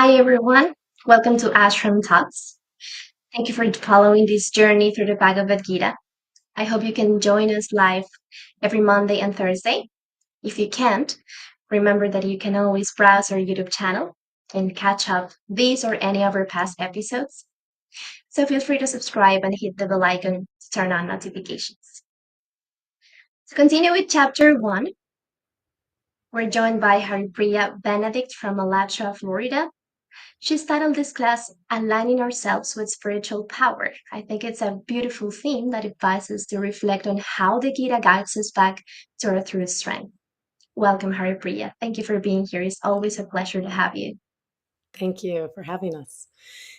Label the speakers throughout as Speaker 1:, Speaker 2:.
Speaker 1: Hi, everyone. Welcome to Ashram Talks. Thank you for following this journey through the Bhagavad Gita. I hope you can join us live every Monday and Thursday. If you can't, remember that you can always browse our YouTube channel and catch up these or any of our past episodes. So feel free to subscribe and hit the bell icon to turn on notifications. To continue with chapter 1, we're joined by Haripriya Benedict from Alachua, Florida. She's titled this class Aligning Ourselves with Spiritual Power. I think it's a beautiful theme that invites us to reflect on how the Gita guides us back to our true strength. Welcome, Haripriya. Thank you for being here. It's always a pleasure to have you.
Speaker 2: Thank you for having us.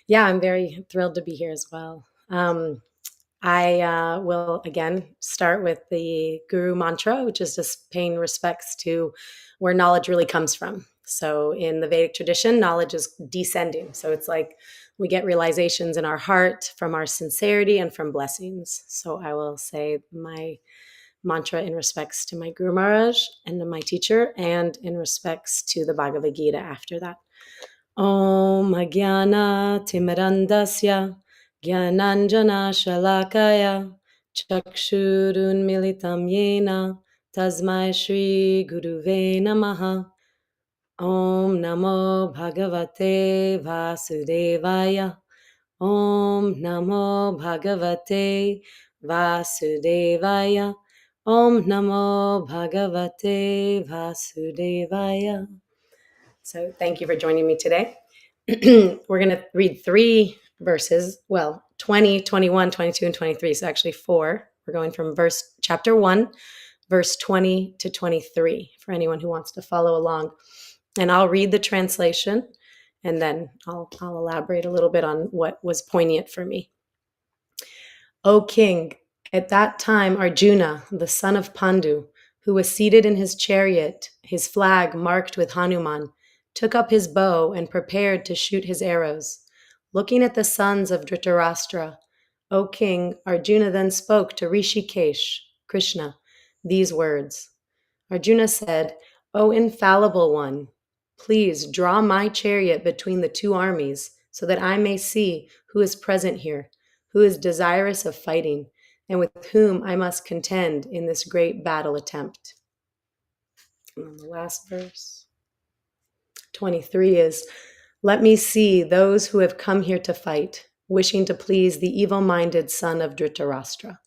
Speaker 2: Yeah, I'm very thrilled to be here as well. I will again start with the Guru mantra, which is just paying respects to where knowledge really comes from. So in the Vedic tradition, knowledge is descending. So it's like we get realizations in our heart from our sincerity and from blessings. So I will say my mantra in respects to my Guru Maharaj and to my teacher, and in respects to the Bhagavad Gita after that. Om Agyana Timirandasya Gyananjana Shalakaya Chakshurun Militam Yena Tasmai Shri Guruve Namaha. Om Namo Bhagavate Vasudevaya. Om Namo Bhagavate Vasudevaya. Om Namo Bhagavate Vasudevaya. So thank you for joining me today. We're going to read 3 verses, 20, 21, 22, and 23. So actually 4. We're going from chapter 1, verse 20 to 23 for anyone who wants to follow along. And I'll read the translation, and then I'll elaborate a little bit on what was poignant for me. O king, at that time Arjuna, the son of Pandu, who was seated in his chariot, his flag marked with Hanuman, took up his bow and prepared to shoot his arrows. Looking at the sons of Dhritarashtra, O king, Arjuna then spoke to Rishikesh, Krishna, these words. Arjuna said, O infallible one, please draw my chariot between the 2 armies so that I may see who is present here, who is desirous of fighting, and with whom I must contend in this great battle attempt. And then the last verse, 23, is, let me see those who have come here to fight, wishing to please the evil-minded son of Dhritarashtra.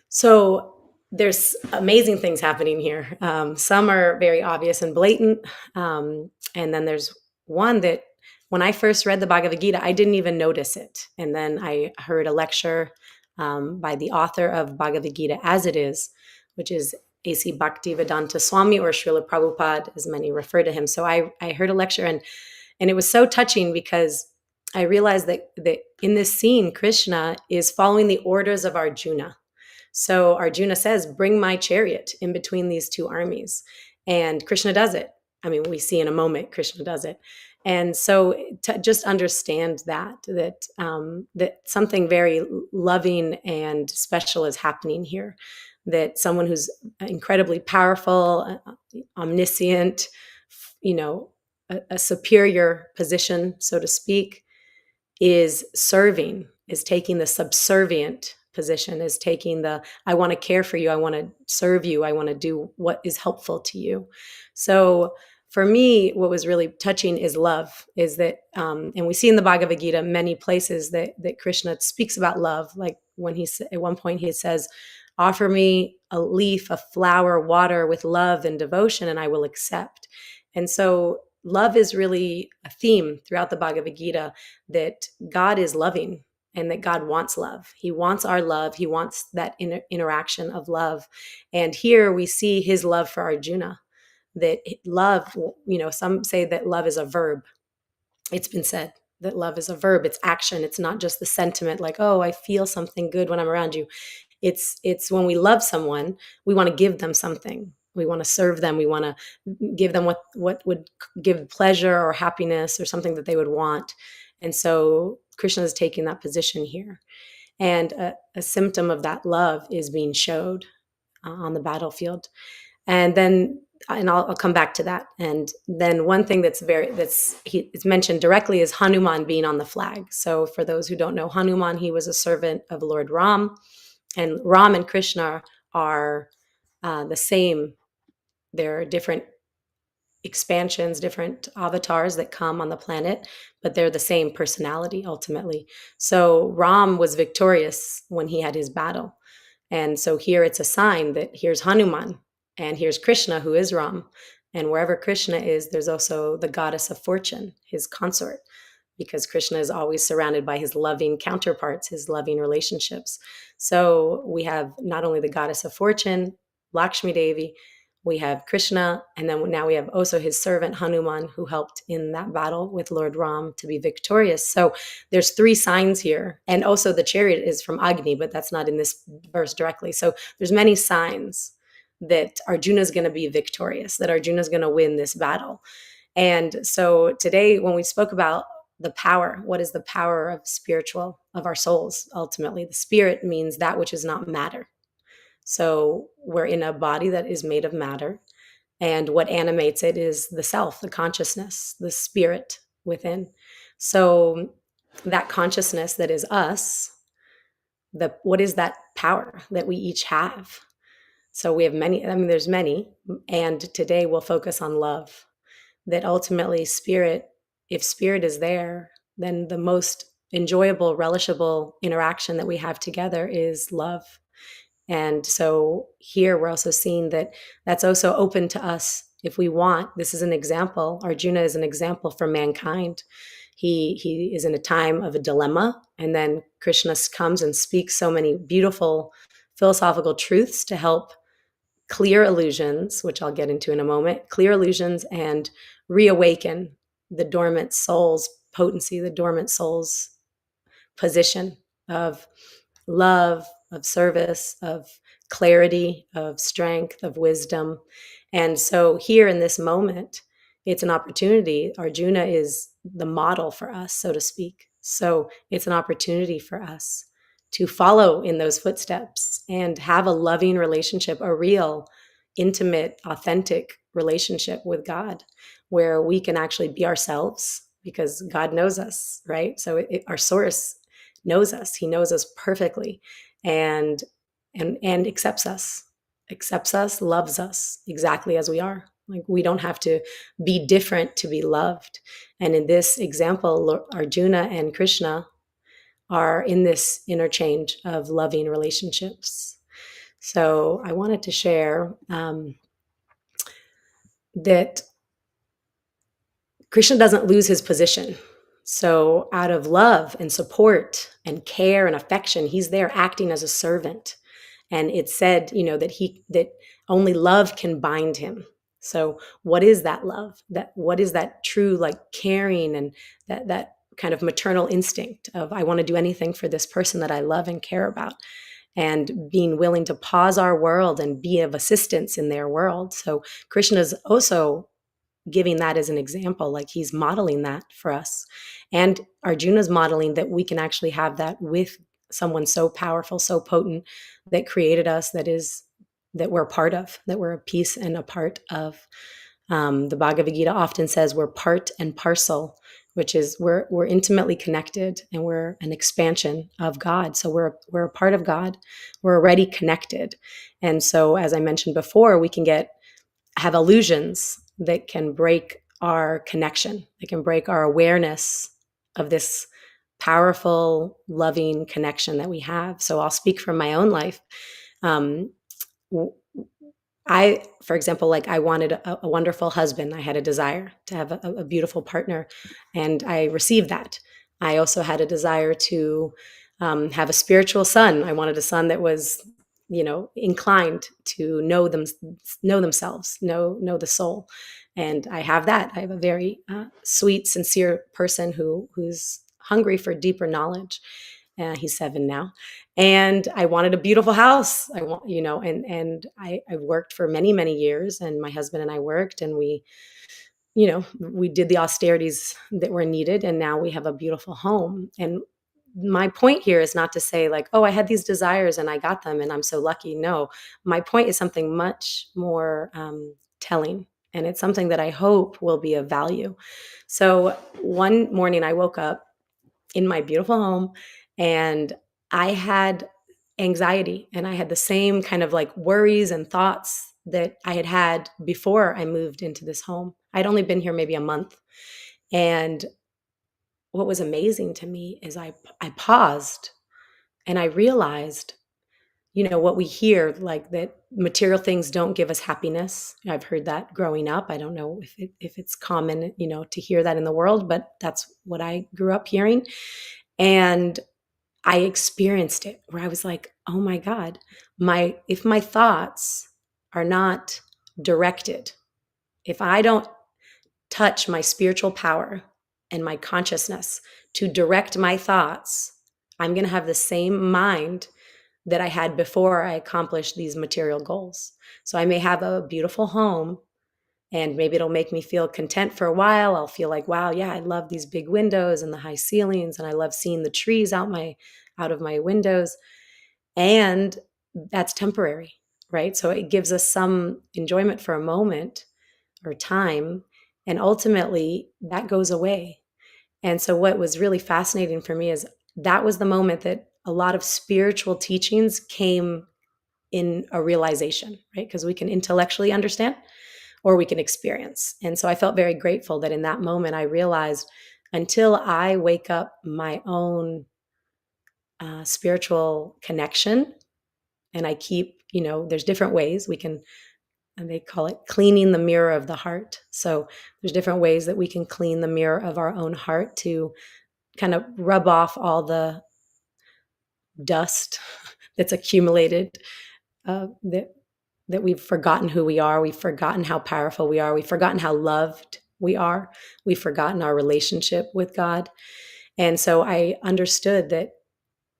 Speaker 2: So there's amazing things happening here. Some are very obvious and blatant. And then there's one that when I first read the Bhagavad Gita, I didn't even notice it. And then I heard a lecture by the author of Bhagavad Gita as it is, which is A.C. Bhaktivedanta Swami, or Srila Prabhupada, as many refer to him. So I heard a lecture, and it was so touching because I realized that in this scene, Krishna is following the orders of Arjuna. So Arjuna says, bring my chariot in between these 2 armies. And Krishna does it. I mean, we see in a moment, Krishna does it. And so to just understand that something very loving and special is happening here, that someone who's incredibly powerful, omniscient, a superior position, so to speak, is serving, is taking the subservient position, is taking the, I want to care for you, I want to serve you, I want to do what is helpful to you. So for me, what was really touching is love, is that, and we see in the Bhagavad Gita many places that Krishna speaks about love. Like when at one point he says, offer me a leaf, a flower, water with love and devotion, and I will accept. And so love is really a theme throughout the Bhagavad Gita, that God is loving and that God wants love. He wants our love. He wants that interaction of love. And here we see his love for Arjuna, that love, some say that love is a verb. It's been said that love is a verb. It's action. It's not just the sentiment like, oh, I feel something good when I'm around you. It's when we love someone, we want to give them something. We want to serve them. We want to give them what would give pleasure or happiness or something that they would want. And so Krishna is taking that position here. And a symptom of that love is being showed on the battlefield. And then and I'll come back to that. And then one thing it's mentioned directly is Hanuman being on the flag. So for those who don't know Hanuman, he was a servant of Lord Ram, and Ram and Krishna are the same. They're different expansions, different avatars that come on the planet, but they're the same personality ultimately. So Ram was victorious when he had his battle. And so here it's a sign that here's Hanuman and here's Krishna, who is Ram. And wherever Krishna is, there's also the goddess of fortune, his consort, because Krishna is always surrounded by his loving counterparts, his loving relationships. So we have not only the goddess of fortune, Lakshmi Devi, we have Krishna, and then now we have also his servant Hanuman, who helped in that battle with Lord Ram to be victorious. So there's three signs here. And also the chariot is from Agni, but that's not in this verse directly. So there's many signs that Arjuna is going to be victorious, that Arjuna is going to win this battle. And so today, when we spoke about the power, what is the power of spiritual, of our souls, ultimately? The spirit means that which is not matter. So we're in a body that is made of matter. And what animates it is the self, the consciousness, the spirit within. So that consciousness that is us, what is that power that we each have? So we have many, there's many. And today we'll focus on love. That ultimately if spirit is there, then the most enjoyable, relishable interaction that we have together is love. And so here we're also seeing that that's also open to us if we want. This is an example. Arjuna is an example for mankind. He is in a time of a dilemma, and then Krishna comes and speaks so many beautiful philosophical truths to help clear illusions, which I'll get into in a moment, clear illusions and reawaken the dormant soul's potency, the dormant soul's position of love, of service, of clarity, of strength, of wisdom. And so here in this moment, it's an opportunity. Arjuna is the model for us, so to speak. So it's an opportunity for us to follow in those footsteps and have a loving relationship, a real, intimate, authentic relationship with God, where we can actually be ourselves because God knows us, right? So our source knows us. He knows us perfectly and accepts us, loves us exactly as we are. Like we don't have to be different to be loved. And in this example, Arjuna and Krishna are in this interchange of loving relationships. So I wanted to share that Krishna doesn't lose his position. So out of love and support and care and affection, he's there acting as a servant. And it said, that only love can bind him. So what is that love? What is that true, like caring and that kind of maternal instinct of I want to do anything for this person that I love and care about, and being willing to pause our world and be of assistance in their world. So Krishna's also giving that as an example, like he's modeling that for us. And Arjuna's modeling that we can actually have that with someone so powerful, so potent, that created us, that we're a part of, that we're a piece and a part of. The Bhagavad Gita often says we're part and parcel, which is we're intimately connected and we're an expansion of God. So we're a part of God. We're already connected. And so, as I mentioned before, we can have illusions that can break our connection. They can break our awareness of this powerful, loving connection that we have. So I'll speak from my own life. For example, like I wanted a wonderful husband. I had a desire to have a beautiful partner, and I received that. I also had a desire to have a spiritual son. I wanted a son that was, inclined to know themselves, know the soul. And I have that. I have a very sweet, sincere person who's hungry for deeper knowledge. He's 7 now. And I wanted a beautiful house. And I worked for many, many years, and my husband and I worked, and we did the austerities that were needed, and now we have a beautiful home. And my point here is not to say like, oh, I had these desires and I got them and I'm so lucky. No, my point is something much more telling. And it's something that I hope will be of value. So one morning I woke up in my beautiful home and I had anxiety, and I had the same kind of like worries and thoughts that I had had before I moved into this home. I'd only been here maybe a month. And what was amazing to me is I paused and I realized, what we hear, like that material things don't give us happiness. I've heard that growing up. I don't know if it's common, to hear that in the world, but that's what I grew up hearing. And I experienced it where I was like, oh my God, if my thoughts are not directed, if I don't touch my spiritual power and my consciousness to direct my thoughts, I'm going to have the same mind that I had before I accomplished these material goals. So I may have a beautiful home and maybe it'll make me feel content for a while. I'll feel like, wow, yeah, I love these big windows and the high ceilings, and I love seeing the trees out of my windows. And that's temporary, right? So it gives us some enjoyment for a moment or time, and ultimately that goes away. And so what was really fascinating for me is that was the moment that a lot of spiritual teachings came in a realization, right? Because we can intellectually understand or we can experience. And so I felt very grateful that in that moment I realized until I wake up my own spiritual connection, and I keep, there's different ways we can, and they call it cleaning the mirror of the heart. So there's different ways that we can clean the mirror of our own heart to kind of rub off all the dust that's accumulated, that we've forgotten who we are. We've forgotten how powerful we are. We've forgotten how loved we are. We've forgotten our relationship with God. And so I understood that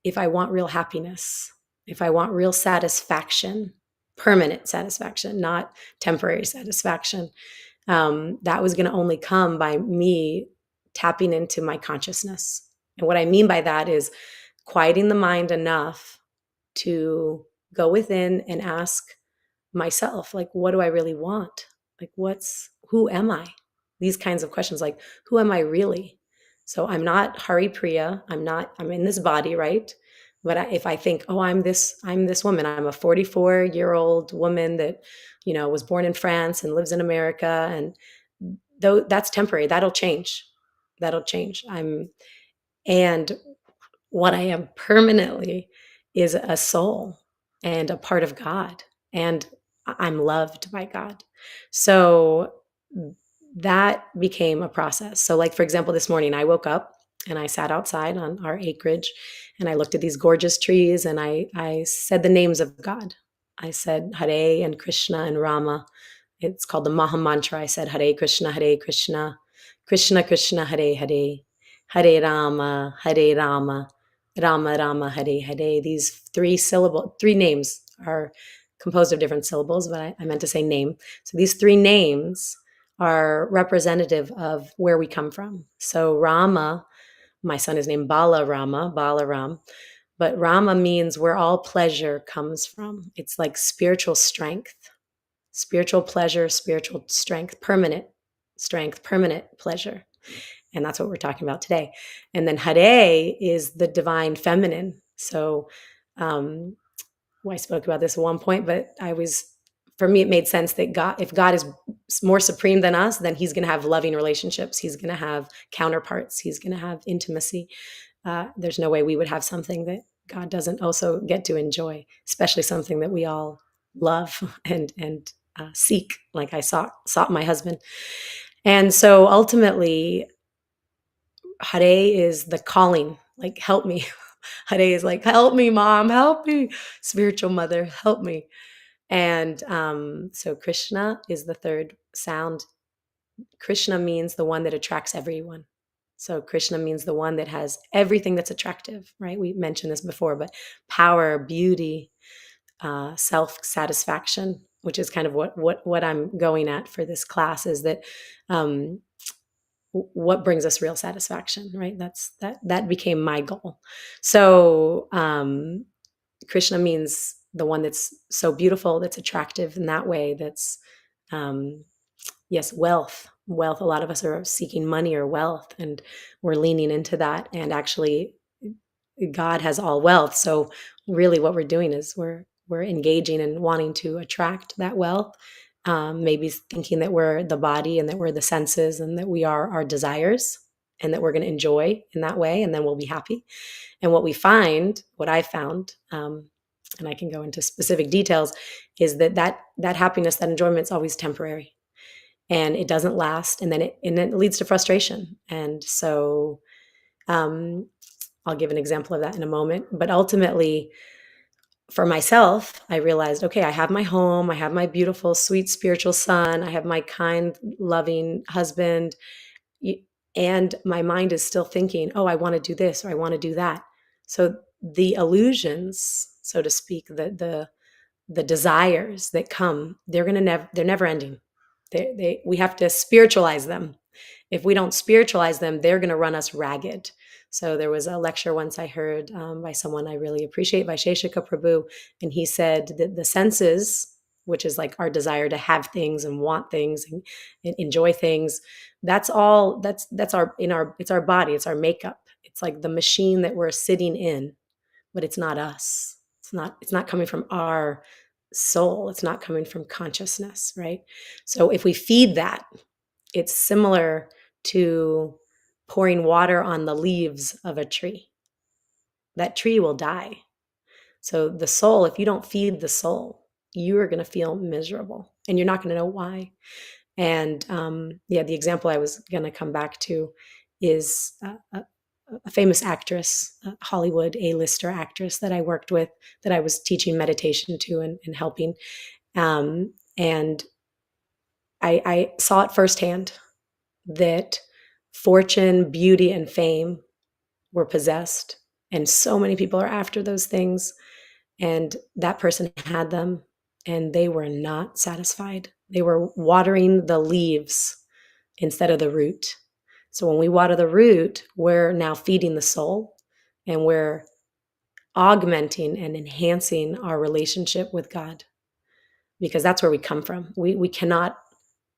Speaker 2: if I want real happiness, if I want real satisfaction, permanent satisfaction, not temporary satisfaction, that was going to only come by me tapping into my consciousness. And what I mean by that is quieting the mind enough to go within and ask myself, like, what do I really want? Like, who am I? These kinds of questions, like, who am I really? So I'm not Haripriya. I'm in this body, right? But if I think, oh, I'm this woman, I'm a 44-year-old woman that, was born in France and lives in America. And though that's temporary, that'll change. And what I am permanently is a soul and a part of God. And I'm loved by God. So that became a process. So, like, for example, this morning I woke up and I sat outside on our acreage and I looked at these gorgeous trees and I said the names of God. I said Hare and Krishna and Rama. It's called the Maha Mantra. I said Hare Krishna, Krishna Krishna, Hare Hare, Hare Rama, Rama Rama, Hare Hare. These three names are composed of different syllables, but I meant to say name. So these three names are representative of where we come from. So Rama, my son is named Balaram, but Rama means where all pleasure comes from. It's like spiritual strength, spiritual pleasure, spiritual strength, permanent pleasure. And that's what we're talking about today. And then Hare is the divine feminine. So I spoke about this at one point, but for me, it made sense that if God is more supreme than us, then he's going to have loving relationships. He's going to have counterparts. He's going to have intimacy. There's no way we would have something that God doesn't also get to enjoy, especially something that we all love and seek, like I sought my husband. And so ultimately, Hare is the calling, like, help me. Hare is like, help me, mom, help me. Spiritual mother, help me. And so Krishna is the third sound. Krishna means the one that attracts everyone. So Krishna means the one that has everything that's attractive, right? We mentioned this before, but power, beauty, self-satisfaction, which is kind of what I'm going at for this class, is that what brings us real satisfaction, right? That became my goal. So Krishna means the one that's so beautiful, that's attractive in that way, that's Yes, wealth. A lot of us are seeking money or wealth, and we're leaning into that. And actually, God has all wealth. So really, what we're doing is we're engaging and wanting to attract that wealth. Maybe thinking that we're the body and that we're the senses and that we are our desires and that we're going to enjoy in that way, and then we'll be happy. And what I found, and I can go into specific details, is that happiness, that enjoyment is always temporary, and it doesn't last, and then it leads to frustration. And so, um, I'll give an example of that in a moment. But ultimately, for myself, I realized, okay, I have my home, I have my beautiful, sweet spiritual son, I have my kind, loving husband, and my mind is still thinking, oh, I want to do this or I want to do that. So the illusions, so to speak, the desires that come, they're never ending. We have to spiritualize them. If we don't spiritualize them, they're going to run us ragged. So there was a lecture once I heard by someone I really appreciate, by Sheshika Prabhu, and he said that the senses, which is like our desire to have things and want things and enjoy things, that's all. That's our it's our body, it's our makeup. It's like the machine that we're sitting in, but it's not us. It's not coming from our soul. It's not coming from consciousness, right? So if we feed that, it's similar to pouring water on the leaves of a tree. That tree will die. So the soul, if you don't feed the soul, you are going to feel miserable and you're not going to know why. And the example I was going to come back to is a famous actress, a Hollywood A-lister actress that I worked with, that I was teaching meditation to and helping. And I saw it firsthand that fortune, beauty, and fame were possessed. And so many people are after those things. And that person had them and they were not satisfied. They were watering the leaves instead of the root. So when we water the root, we're now feeding the soul and we're augmenting and enhancing our relationship with God, because that's where we come from. We cannot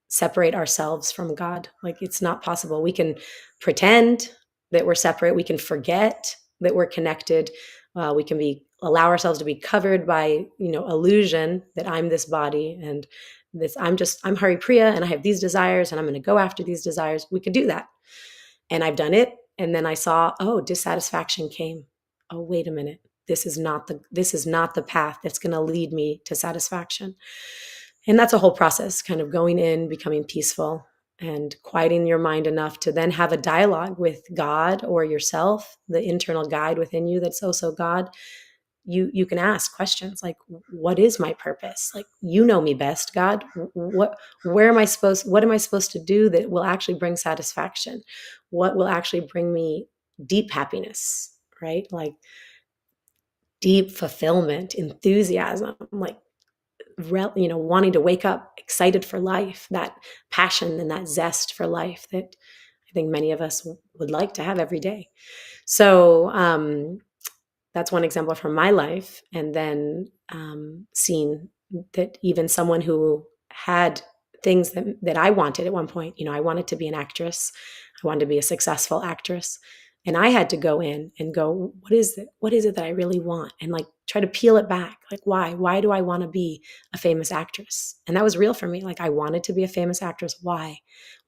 Speaker 2: separate ourselves from God. Like, it's not possible. We can pretend that we're separate. We can forget that we're connected. We can allow ourselves to be covered by, illusion that I'm this body and this, I'm Haripriya and I have these desires and I'm going to go after these desires. We could do that. And I've done it. And then I saw, oh, dissatisfaction came. Oh, wait a minute. This is not the path that's going to lead me to satisfaction. And that's a whole process, kind of going in, becoming peaceful and quieting your mind enough to then have a dialogue with God or yourself, the internal guide within you that's also God. You can ask questions like, what is my purpose? Like, you know me best, God. What am I supposed to do that will actually bring satisfaction? What will actually bring me deep happiness, right? Like deep fulfillment, enthusiasm, like, wanting to wake up excited for life, that passion and that zest for life that I think many of us would like to have every day. So that's one example from my life. And then seeing that even someone who had things that I wanted at one point, I wanted to be an actress. I wanted to be a successful actress. And I had to go in and go, what is it? What is it that I really want? And like try to peel it back. Like, why? Why do I want to be a famous actress? And that was real for me. Like, I wanted to be a famous actress. Why?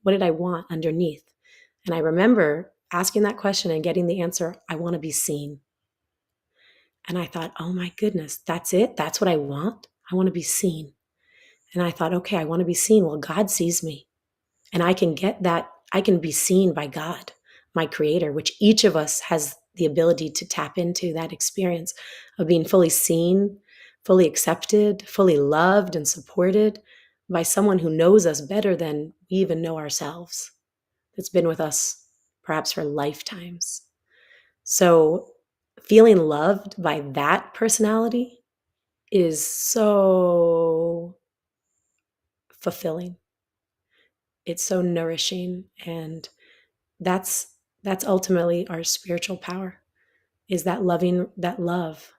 Speaker 2: What did I want underneath? And I remember asking that question and getting the answer, I want to be seen. And I thought, oh my goodness, that's it? That's what I want? I want to be seen. And I thought, okay, I want to be seen. Well, God sees me. And I can get that. I can be seen by God, my creator, which each of us has the ability to tap into that experience of being fully seen, fully accepted, fully loved and supported by someone who knows us better than we even know ourselves, that's been with us perhaps for lifetimes. So feeling loved by that personality is so fulfilling. It's so nourishing. And that's ultimately our spiritual power, is that love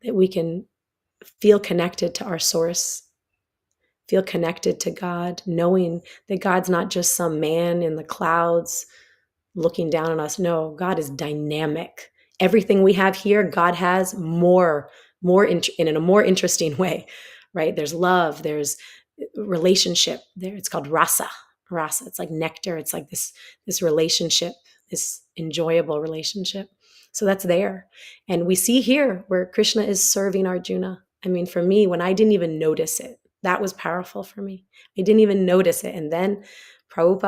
Speaker 2: that we can feel connected to our source feel connected to God, knowing that God's not just some man in the clouds looking down on us. No, God is dynamic. Everything we have here, God has in a more interesting way, right? There's love, there's relationship there. It's called rasa. It's like nectar. It's like this relationship, this enjoyable relationship. So that's there. And we see here where Krishna is serving Arjuna. I mean, for me, when I didn't even notice it, that was powerful for me. I didn't even notice it. And then Srila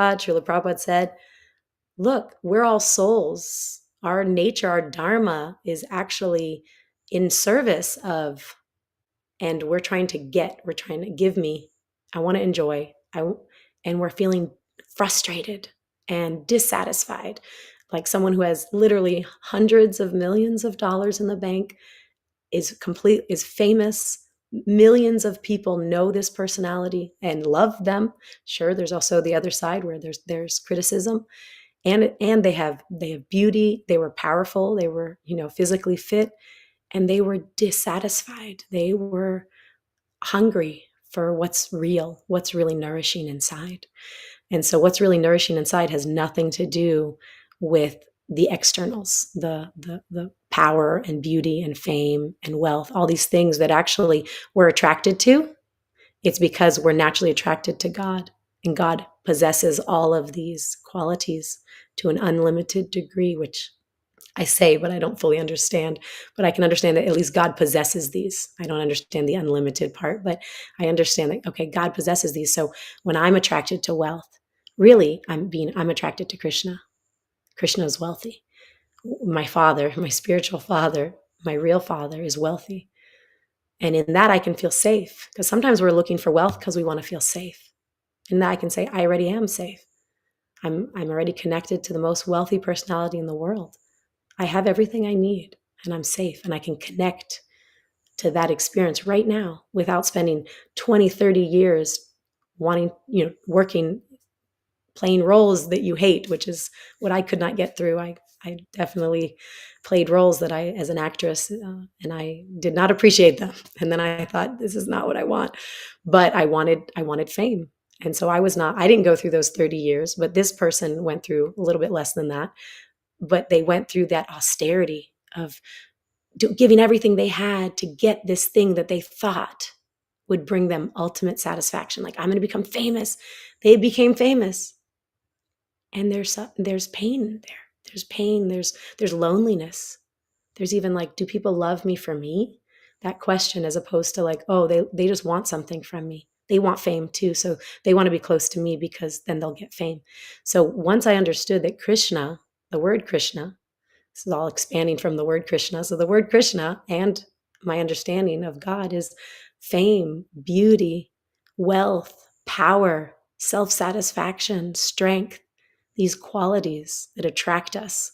Speaker 2: Prabhupada said, look, we're all souls. Our nature, our dharma is actually in service of, and we're trying to give me, I want to enjoy, and we're feeling frustrated and dissatisfied. Like someone who has literally hundreds of millions of dollars in the bank, is famous. Millions of people know this personality and love them. Sure, there's also the other side where there's criticism, and they have beauty. They were powerful. They were physically fit, and they were dissatisfied. They were hungry for what's real, what's really nourishing inside. And so what's really nourishing inside has nothing to do with the externals, the power and beauty and fame and wealth, all these things that actually we're attracted to. It's because we're naturally attracted to God, and God possesses all of these qualities to an unlimited degree, which I say, but I don't fully understand. But I can understand that at least God possesses these. I don't understand the unlimited part, but I understand that, okay, God possesses these. So when I'm attracted to wealth, really, I'm attracted to Krishna. Krishna is wealthy. My father, my spiritual father, my real father is wealthy. And in that, I can feel safe, because sometimes we're looking for wealth because we want to feel safe. And that I can say, I already am safe. I'm already connected to the most wealthy personality in the world. I have everything I need, and I'm safe, and I can connect to that experience right now without spending 20, 30 years wanting, working, playing roles that you hate, which is what I could not get through. I definitely played roles that as an actress, and I did not appreciate them. And then I thought, this is not what I want. But I wanted fame. And so I didn't go through those 30 years, but this person went through a little bit less than that. But they went through that austerity of giving everything they had to get this thing that they thought would bring them ultimate satisfaction. Like, I'm going to become famous. They became famous. And there's pain there. There's pain. There's loneliness. There's even like, do people love me for me? That question, as opposed to like, oh, they just want something from me. They want fame too. So they want to be close to me because then they'll get fame. So once I understood that Krishna, the word Krishna, this is all expanding from the word Krishna. So the word Krishna and my understanding of God is fame, beauty, wealth, power, self-satisfaction, strength, these qualities that attract us.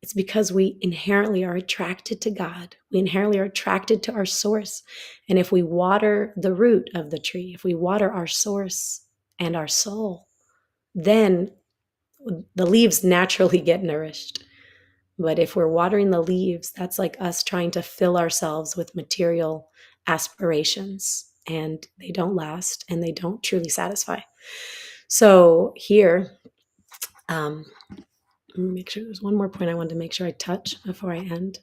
Speaker 2: It's because we inherently are attracted to God. We inherently are attracted to our source. And if we water the root of the tree, if we water our source and our soul, then the leaves naturally get nourished. But if we're watering the leaves, that's like us trying to fill ourselves with material aspirations, and they don't last and they don't truly satisfy. So here, make sure there's one more point I wanted to make sure I touch before I end.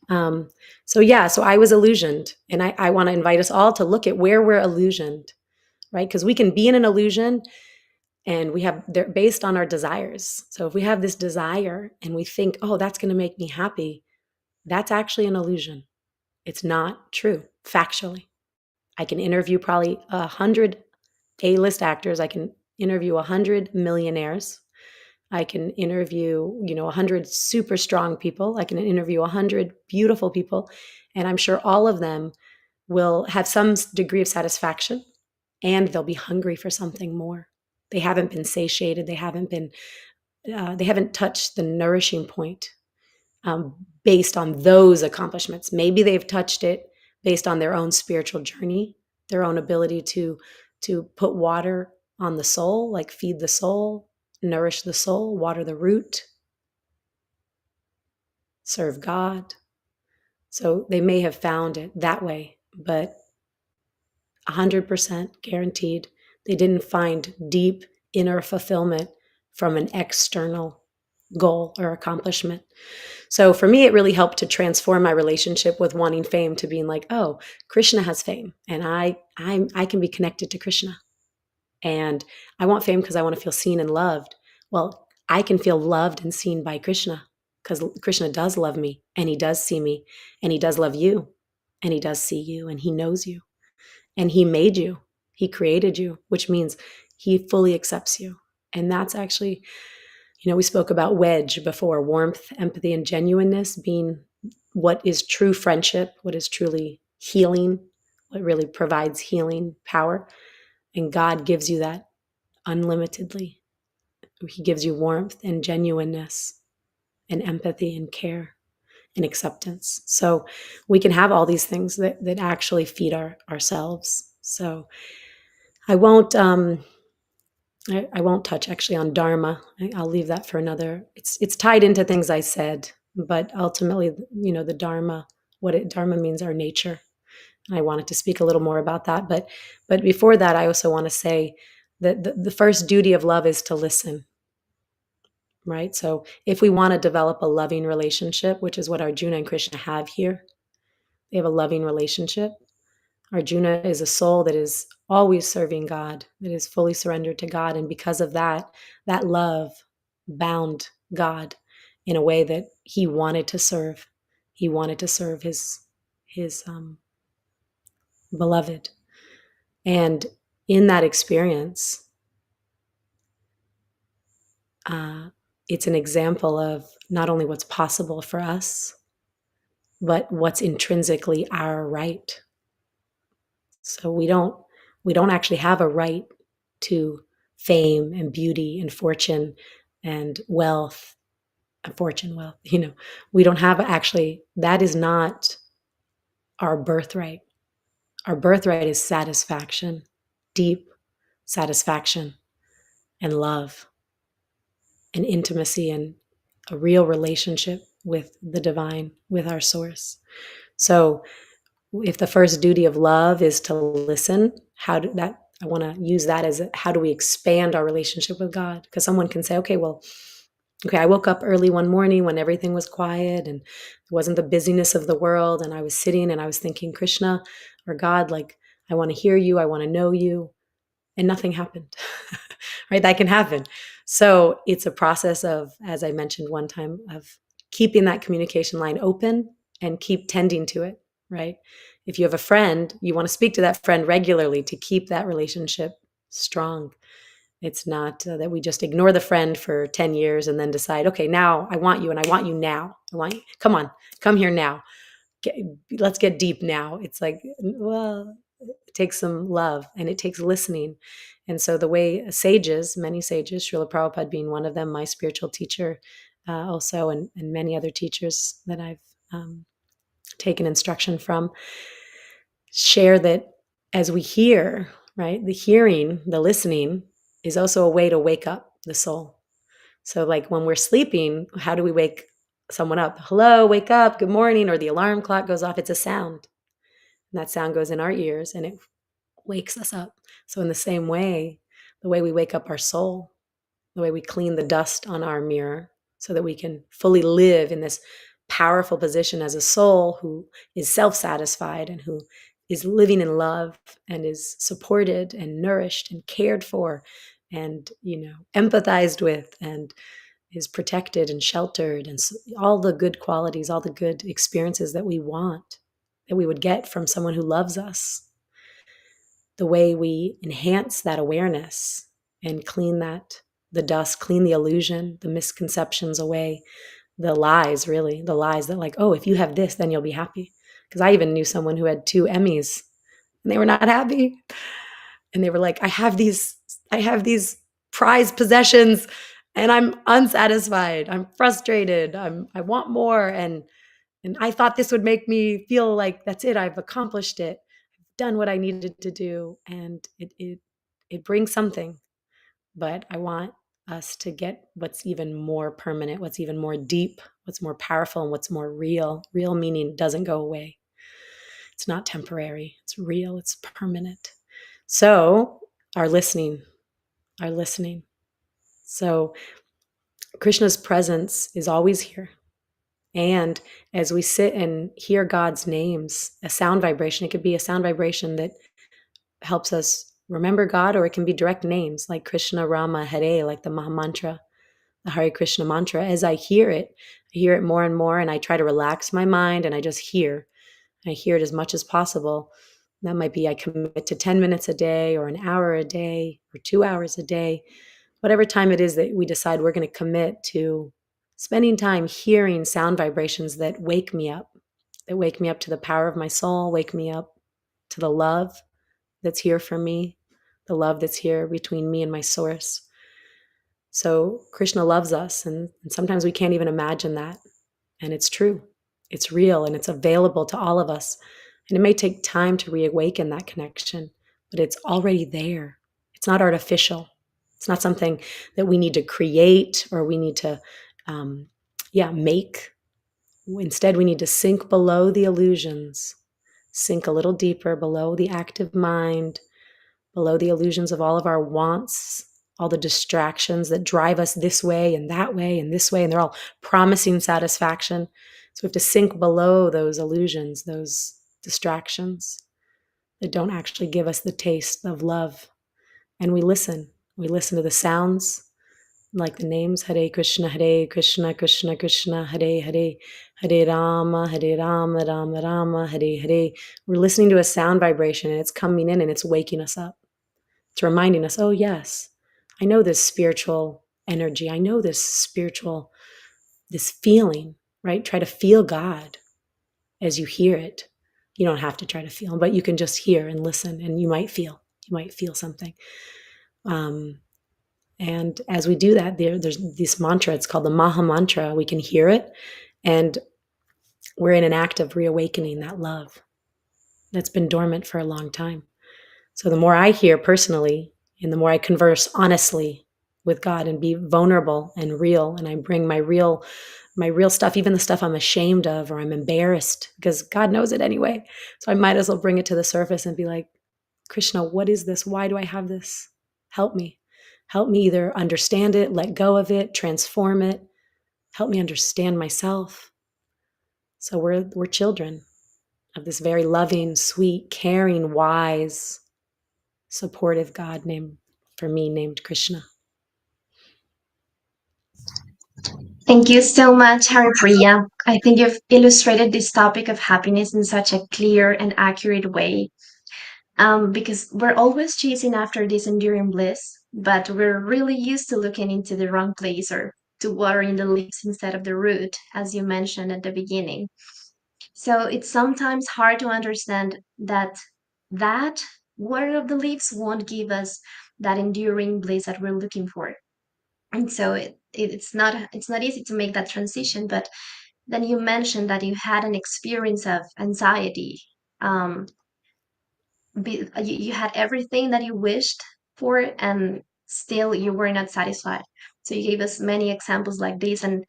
Speaker 2: So I was illusioned, and I want to invite us all to look at where we're illusioned, right? Because we can be in an illusion, and they're based on our desires. So if we have this desire and we think, oh, that's going to make me happy, that's actually an illusion. It's not true, factually. I can interview probably 100 A-list actors. I can interview 100 millionaires. I can interview, 100 super strong people. I can interview 100 beautiful people. And I'm sure all of them will have some degree of satisfaction, and they'll be hungry for something more. They haven't been satiated. They haven't touched the nourishing point based on those accomplishments. Maybe they've touched it based on their own spiritual journey, their own ability to put water on the soul, like feed the soul, nourish the soul, water the root, serve God. So they may have found it that way, but 100% guaranteed They didn't find deep inner fulfillment from an external goal or accomplishment. So for me, it really helped to transform my relationship with wanting fame to being like, oh, Krishna has fame, and I can be connected to Krishna. And I want fame because I want to feel seen and loved. Well, I can feel loved and seen by Krishna because Krishna does love me, and he does see me, and he does love you, and he does see you, and he knows you, and he made you. He created you, which means he fully accepts you. And that's actually, we spoke about wedge before, warmth, empathy, and genuineness being what is true friendship, what is truly healing, what really provides healing power. And God gives you that unlimitedly. He gives you warmth and genuineness and empathy and care and acceptance. So we can have all these things that actually feed ourselves. So I won't I won't touch actually on dharma. I'll leave that for another. It's tied into things I said, but ultimately, the dharma, dharma means our nature. And I wanted to speak a little more about that. But before that, I also want to say that the first duty of love is to listen, right? So if we want to develop a loving relationship, which is what Arjuna and Krishna have here, they have a loving relationship. Arjuna is a soul that is always serving God, that is fully surrendered to God. And because of that, that love bound God in a way that he wanted to serve. He wanted to serve his beloved. And in that experience, it's an example of not only what's possible for us, but what's intrinsically our right. So we don't actually have a right to fame and beauty and fortune and wealth, wealth. We don't have actually, that is not our birthright. Our birthright is satisfaction, deep satisfaction and love and intimacy and a real relationship with the divine, with our source. So if the first duty of love is to listen, I want to use that as how do we expand our relationship with God? Because someone can say, okay, I woke up early one morning when everything was quiet and it wasn't the busyness of the world. And I was sitting and I was thinking, Krishna or God, like, I want to hear you. I want to know you. And nothing happened, right? That can happen. So it's a process of, as I mentioned one time, of keeping that communication line open and keep tending to it, right? If you have a friend, you want to speak to that friend regularly to keep that relationship strong. It's not that we just ignore the friend for 10 years and then decide, okay, now I want you and I want you now. I want you. Come on, come here now. Let's get deep now. It's like, well, it takes some love and it takes listening. And so the way sages, many sages, Srila Prabhupada being one of them, my spiritual teacher also, and many other teachers that I've taken instruction from, share that as we hear, right, the hearing, the listening is also a way to wake up the soul. So like when we're sleeping, how do we wake someone up? Hello, wake up, good morning, or the alarm clock goes off. It's a sound. And that sound goes in our ears and it wakes us up. So in the same way, the way we wake up our soul, the way we clean the dust on our mirror so that we can fully live in this powerful position as a soul who is self-satisfied and who is living in love and is supported and nourished and cared for and, empathized with and is protected and sheltered and all the good qualities, all the good experiences that we want, that we would get from someone who loves us. The way we enhance that awareness and clean the dust, clean the illusion, the misconceptions away, the lies that like, oh, if you have this, then you'll be happy. Because I even knew someone who had 2 Emmys and they were not happy. And they were like, I have these prized possessions and I'm unsatisfied. I'm frustrated. I want more. And I thought this would make me feel like that's it. I've accomplished it. I've done what I needed to do. And it brings something. But I want us to get what's even more permanent, what's even more deep, what's more powerful, and what's more real. Real meaning doesn't go away. It's not temporary. It's real. It's permanent. So are listening, are listening. So Krishna's presence is always here. And as we sit and hear God's names, a sound vibration, it could be a sound vibration that helps us remember God, or it can be direct names like Krishna, Rama, Hare, like the Maha Mantra, the Hare Krishna mantra. As I hear it more and more, and I try to relax my mind and I just hear. I hear it as much as possible. That might be I commit to 10 minutes a day or an hour a day or 2 hours a day, whatever time it is that we decide we're going to commit to spending time hearing sound vibrations that wake me up, to the power of my soul, wake me up to the love that's here for me, the love that's here between me and my source. So Krishna loves us, and sometimes we can't even imagine that. And it's true. It's real, and it's available to all of us. And it may take time to reawaken that connection, but it's already there. It's not artificial. It's not something that we need to create or we need to, make. Instead, we need to sink below the illusions, sink a little deeper below the active mind, below the illusions of all of our wants, all the distractions that drive us this way and that way and this way, and they're all promising satisfaction. So we have to sink below those illusions, those distractions that don't actually give us the taste of love. And we listen. We listen to the sounds, like the names, Hare Krishna, Krishna Krishna, Hare Hare, Hare Rama, Rama Rama, Hare Hare. We're listening to a sound vibration, and it's coming in and it's waking us up. It's reminding us, oh, yes, I know this spiritual energy. I know this feeling, right? Try to feel God as you hear it. You don't have to try to feel, but you can just hear and listen, and you might feel something. And as we do that, there's this mantra. It's called the Maha Mantra. We can hear it, and we're in an act of reawakening that love that's been dormant for a long time. So the more I hear personally, and the more I converse honestly with God and be vulnerable and real, and I bring my real stuff, even the stuff I'm ashamed of or I'm embarrassed, because God knows it anyway. So I might as well bring it to the surface and be like, Krishna, what is this? Why do I have this? Help me. Help me either understand it, let go of it, transform it. Help me understand myself. So we're children of this very loving, sweet, caring, wise, supportive God named Krishna.
Speaker 1: Thank you so much, Haripriya. I think you've illustrated this topic of happiness in such a clear and accurate way. Because we're always chasing after this enduring bliss, but we're really used to looking into the wrong place or to watering the leaves instead of the root, as you mentioned at the beginning. So it's sometimes hard to understand that water of the leaves won't give us that enduring bliss that we're looking for. And so it's not easy to make that transition. But then you mentioned that you had an experience of anxiety. Um, you had everything that you wished for, and still you were not satisfied. So you gave us many examples like this, and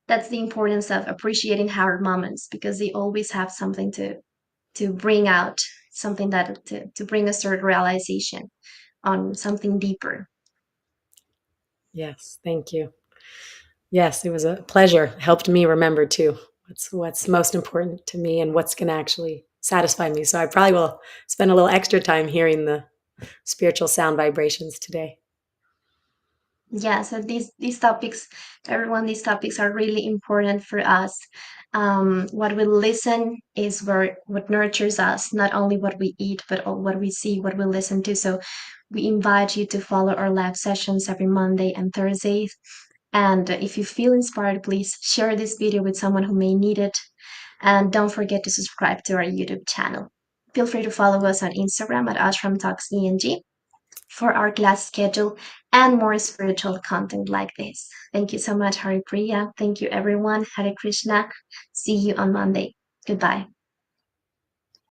Speaker 1: that's the importance of appreciating hard moments, because they always have something to bring out, something that to bring us to a realization on something deeper.
Speaker 2: Yes, thank you. Yes, it was a pleasure. Helped me remember too what's most important to me and what's going to actually satisfy me. So I probably will spend a little extra time hearing the spiritual sound vibrations today.
Speaker 1: Yeah, so these topics, everyone, these topics are really important for us. What we listen is what nurtures us, not only what we eat, but what we see, what we listen to. So we invite you to follow our live sessions every Monday and Thursday. And if you feel inspired, please share this video with someone who may need it. And don't forget to subscribe to our YouTube channel. Feel free to follow us on Instagram at Ashram Talks ENG for our class schedule and more spiritual content like this. Thank you so much, Haripriya. Thank you, everyone. Hare Krishna. See you on Monday. Goodbye.